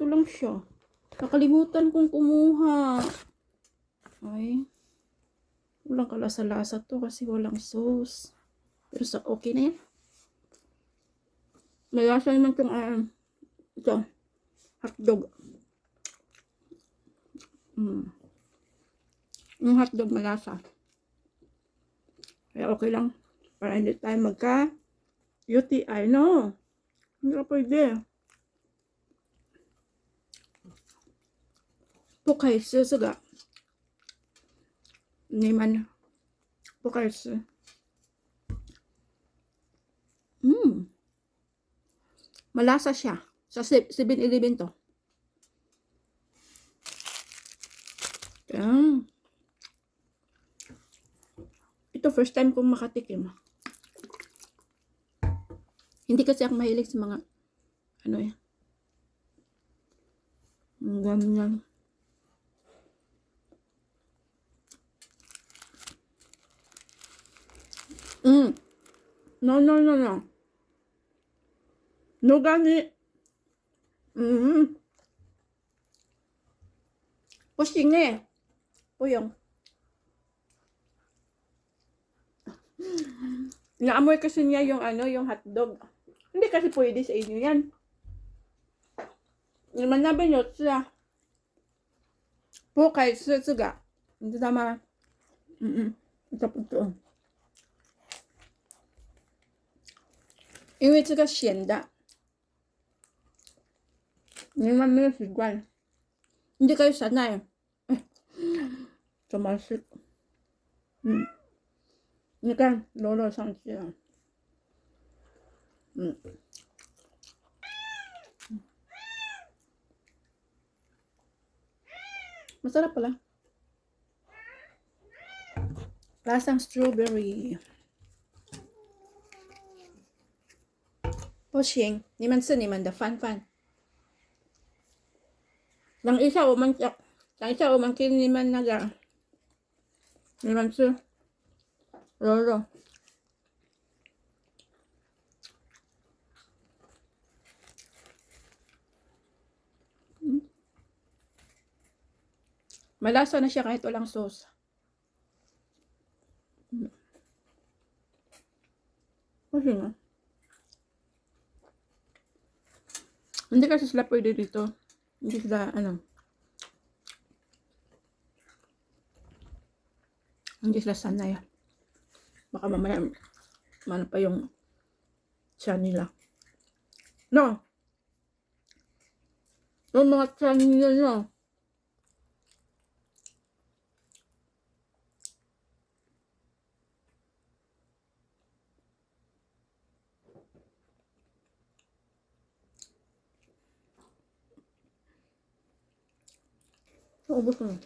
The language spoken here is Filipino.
lang siya. Nakalimutan kong kumuha. Ay. Walang kalasa-lasa to kasi walang sauce. Pero sa okay na yan. May lasa naman itong ito. Hotdog. Yung hotdog malasa. Kaya okay lang. Para hindi tayo UTI. No. Hindi ka pwede. Pukaisi suga. Niman. Pukaisi. Malasa siya. Sa 7-Eleven to. Ito first time kong makatikim. Hindi kasi ako mahilig sa mga ganyan. No. No gani. Pusing eh. Puyong. Naamoy kasi niya yung yung hotdog. Hindi kasi pwede sa inyo yan. Naman nabi nyo siya. Pukay suga. Hindi tama. Ito po ito. Iwi suga sienda. Naman nyo sigwan. Hindi kayo sanay. Tumasik. Ini kan lolo sang siya. Masarap pala. Lasang strawberry. Pushing. Niman da fan. Lang isa uman kin niman naga. Niman su. Lolo. Malasa na siya kahit walang sauce. Kasi nga. Hindi kasi sila pwede dito. Hindi sila, hindi sila sanay. Baka mamaya, pa yung tiyan nila. No. Yung mga tiyan nila, no. Ubus na.